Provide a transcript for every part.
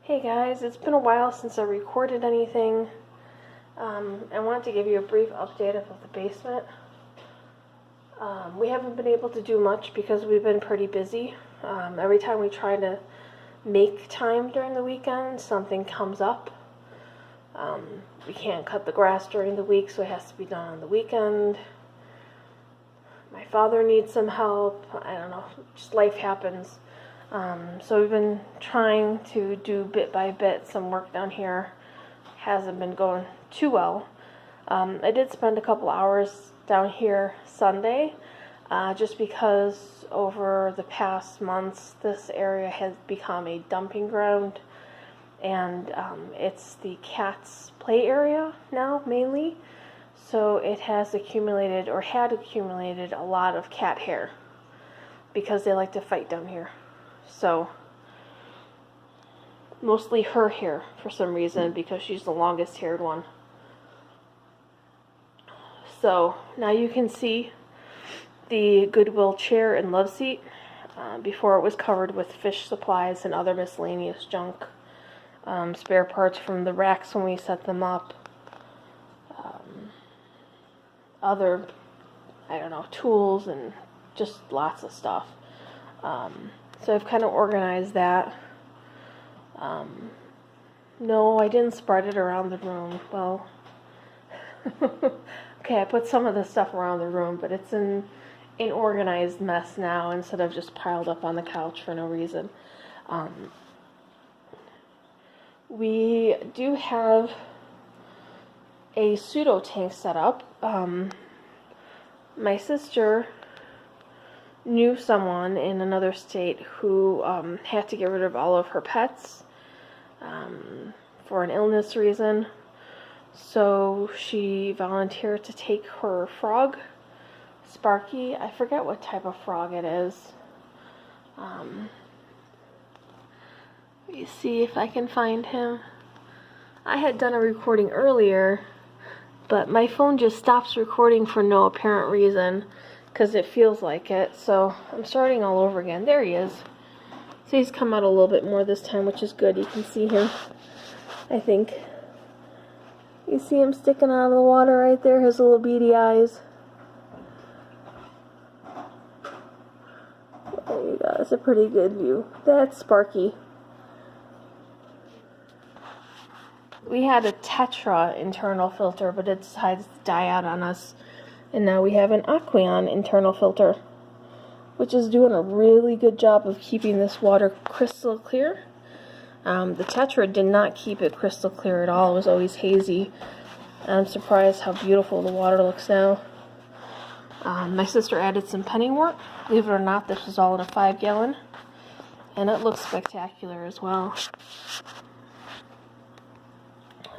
Hey guys, it's been a while since I recorded anything. I wanted to give you a brief update of the basement. We haven't been able to do much because we've been pretty busy. Every time we try to make time during the weekend, something comes up. We can't cut the grass during the week, so it has to be done on the weekend. My father needs some help. I don't know, just life happens. So we've been trying to do bit by bit some work down here. Hasn't been going too well. I did spend a couple hours down here Sunday, just because over the past months this area has become a dumping ground, and it's the cats' play area now mainly. So it has accumulated, or had accumulated, a lot of cat hair because they like to fight down here. So, mostly her hair for some reason, because she's the longest haired one. So, now you can see the Goodwill chair and love seat. Before it was covered with fish supplies and other miscellaneous junk. Spare parts from the racks when we set them up. Other, I don't know, tools and just lots of stuff. So I've kind of organized that. No, I didn't spread it around the room. Well, okay, I put some of the stuff around the room, but it's in an organized mess now instead of just piled up on the couch for no reason. We do have a pseudo tank set up. My sister knew someone in another state who had to get rid of all of her pets for an illness reason. So she volunteered to take her frog, Sparky. I forget what type of frog it is. Let me see if I can find him. I had done a recording earlier, but my phone just stops recording for no apparent reason, because it feels like it. So I'm starting all over again. There he is. So he's come out a little bit more this time, which is good. You can see him, I think. You see him sticking out of the water right there, his little beady eyes. There you go. That's a pretty good view. That's Sparky. We had a Tetra internal filter, but it decided to die out on us. And now we have an Aqueon internal filter, which is doing a really good job of keeping this water crystal clear. The Tetra did not keep it crystal clear at all. It was always hazy. I'm surprised how beautiful the water looks now. My sister added some pennywort. Believe it or not, this was all in a 5-gallon. And it looks spectacular as well.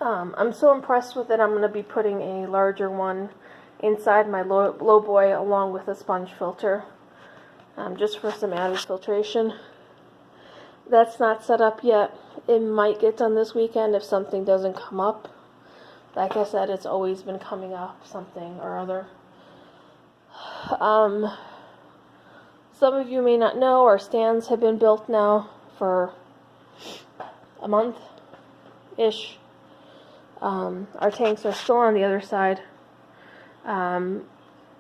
I'm so impressed with it, I'm going to be putting a larger one inside my low boy along with a sponge filter, just for some added filtration. That's not set up yet. It might get done this weekend if something doesn't come up. Like I said, it's always been coming up, something or other. Some of you may not know, our stands have been built now for a month-ish. Our tanks are still on the other side.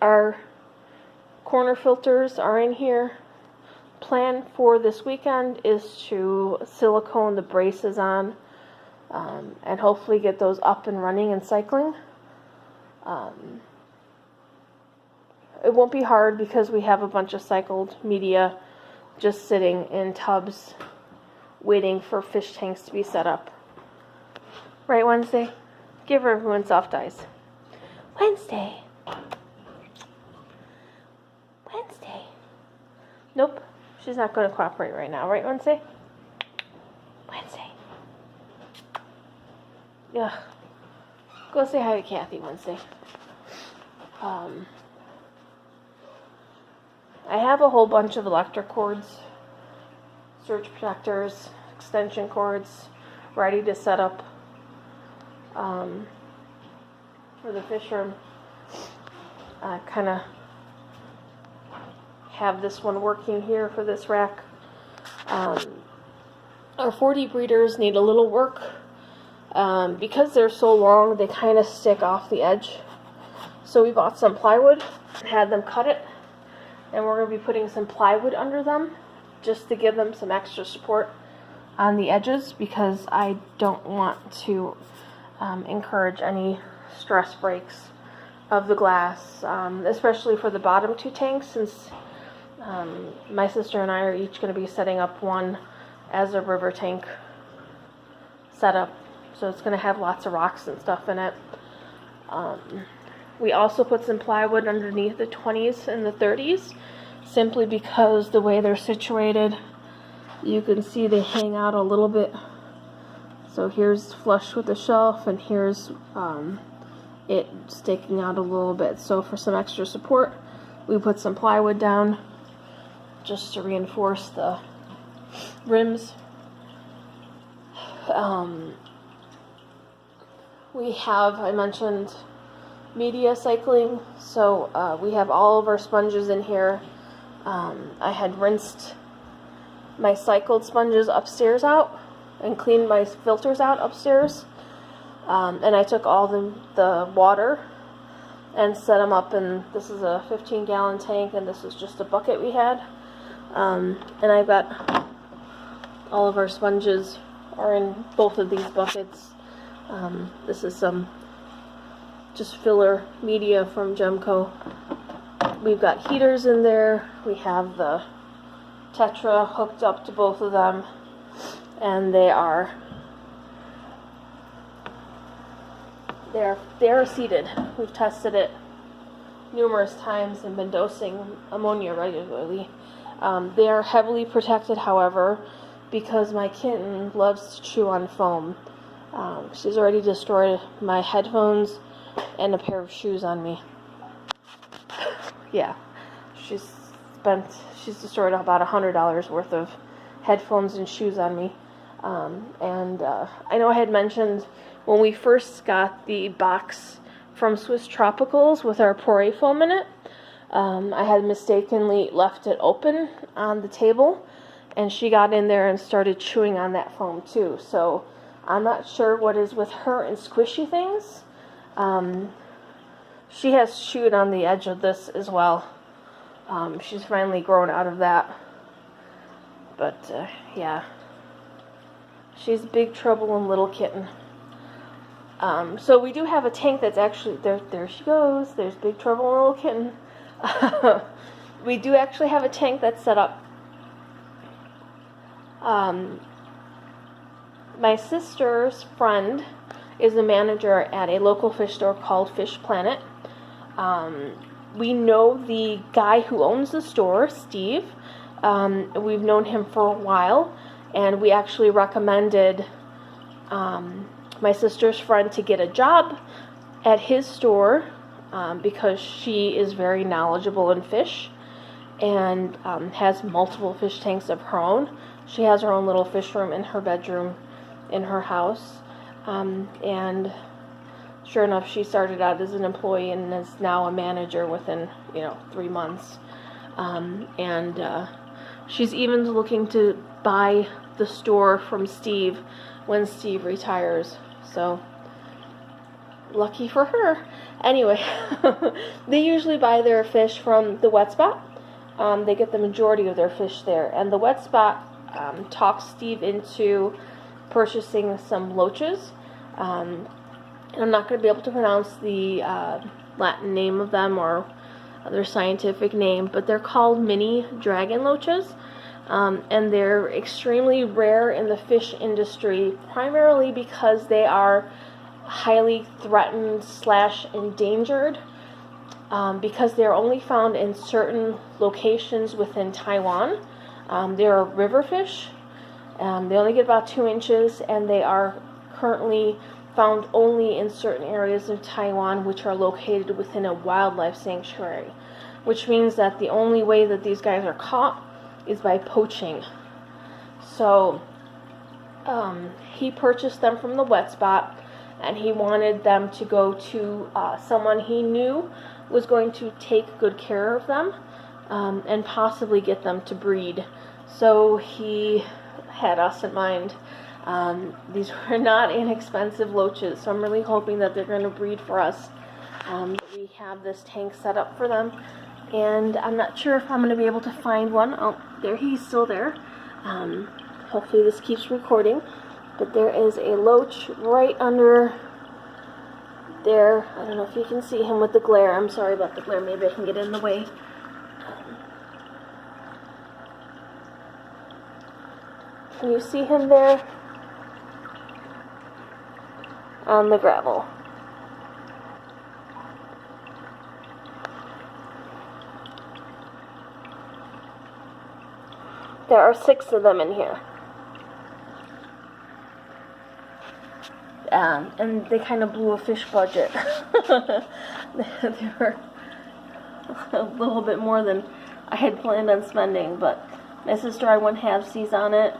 Our corner filters are in here. Plan for this weekend is to silicone the braces on, and hopefully get those up and running and cycling. It won't be hard because we have a bunch of cycled media just sitting in tubs waiting for fish tanks to be set up. Right, Wednesday? Give everyone soft eyes. Wednesday. Wednesday. Nope. She's not going to cooperate right now. Right, Wednesday? Wednesday. Ugh. Go say hi to Kathy, Wednesday. I have a whole bunch of electric cords, surge protectors, extension cords, ready to set up for the fish room. I kind of have this one working here for this rack. Our 40 breeders need a little work. Because they're so long, they kind of stick off the edge. So we bought some plywood, had them cut it, and we're going to be putting some plywood under them just to give them some extra support on the edges, because I don't want to encourage any stress breaks of the glass, especially for the bottom two tanks, since my sister and I are each going to be setting up one as a river tank setup. So it's going to have lots of rocks and stuff in it. We also put some plywood underneath the 20s and the 30s, simply because the way they're situated, you can see they hang out a little bit. So here's flush with the shelf, and here's it sticking out a little bit. So for some extra support, we put some plywood down just to reinforce the rims. We have, I mentioned, media cycling, so we have all of our sponges in here. I had rinsed my cycled sponges upstairs out and cleaned my filters out upstairs, and I took all the water and set them up, and this is a 15-gallon tank, and this is just a bucket we had, and I've got all of our sponges are in both of these buckets. This is some just filler media from Gemco. We've got heaters in there. We have the Tetra hooked up to both of them, and they are seated. We've tested it numerous times and been dosing ammonia regularly. They are heavily protected, however, because my kitten loves to chew on foam. She's already destroyed my headphones and a pair of shoes on me. Yeah, she's destroyed about $100 worth of headphones and shoes on me. I know I had mentioned when we first got the box from Swiss Tropicals with our Poré foam in it, I had mistakenly left it open on the table, and she got in there and started chewing on that foam too. So I'm not sure what is with her and squishy things. She has chewed on the edge of this as well. She's finally grown out of that. But, yeah. She's big trouble in Little Kitten. So we do have a tank that's actually, there she goes. There's Big Trouble in Little Kitten. We do actually have a tank that's set up. My sister's friend is a manager at a local fish store called Fish Planet. We know the guy who owns the store, Steve. We've known him for a while, and we actually recommended my sister's friend to get a job at his store because she is very knowledgeable in fish and has multiple fish tanks of her own. She has her own little fish room in her bedroom in her house, and sure enough, she started out as an employee and is now a manager within 3 months. She's even looking to buy the store from Steve when Steve retires. So lucky for her. Anyway, they usually buy their fish from the Wet Spot. They get the majority of their fish there, and the Wet Spot talks Steve into purchasing some loaches. And I'm not going to be able to pronounce the Latin name of them or their scientific name, but they're called mini dragon loaches, and they're extremely rare in the fish industry, primarily because they are highly threatened / endangered, because they're only found in certain locations within Taiwan. They're a river fish. They only get about 2 inches, and they are currently found only in certain areas of Taiwan which are located within a wildlife sanctuary, which means that the only way that these guys are caught is by poaching. So he purchased them from the Wet Spot, and he wanted them to go to someone he knew was going to take good care of them and possibly get them to breed. So he had us in mind. These were not inexpensive loaches, so I'm really hoping that they're going to breed for us. We have this tank set up for them, and I'm not sure if I'm going to be able to find one. Oh, there, he's still there. Hopefully this keeps recording, but there is a loach right under there. I don't know if you can see him with the glare. I'm sorry about the glare. Maybe I can get in the way. Can you see him there? On the gravel. There are 6 of them in here. And they kind of blew a fish budget. They were a little bit more than I had planned on spending, but my sister, I went halvesies on it.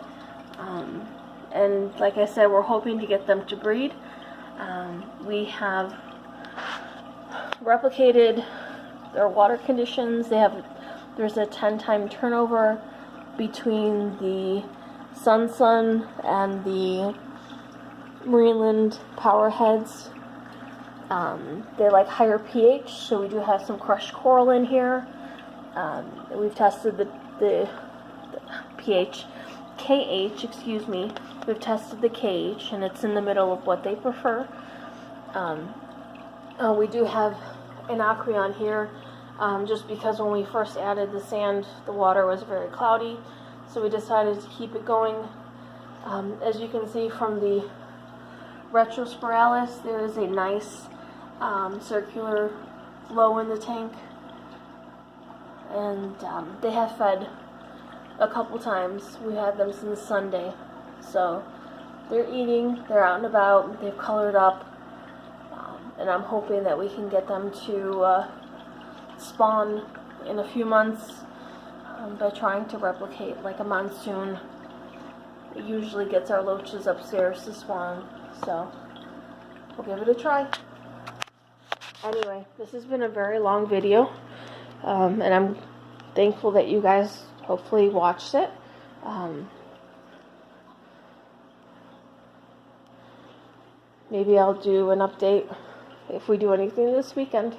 And like I said, we're hoping to get them to breed. We have replicated their water conditions. There's a 10-time turnover between the Sun and the Marineland Powerheads. They like higher pH, so we do have some crushed coral in here. We've tested the pH, KH, excuse me. We've tested the KH, and it's in the middle of what they prefer. We do have anacreon here, just because when we first added the sand, the water was very cloudy, so we decided to keep it going. As you can see from the Retrospiralis, there is a nice circular flow in the tank, and they have fed a couple times. We had them since Sunday, so they're eating, they're out and about, they've colored up, and I'm hoping that we can get them to spawn in a few months by trying to replicate like a monsoon. It usually gets our loaches upstairs to spawn, so we'll give it a try. Anyway, this has been a very long video, and I'm thankful that you guys hopefully watched it. Maybe I'll do an update if we do anything this weekend.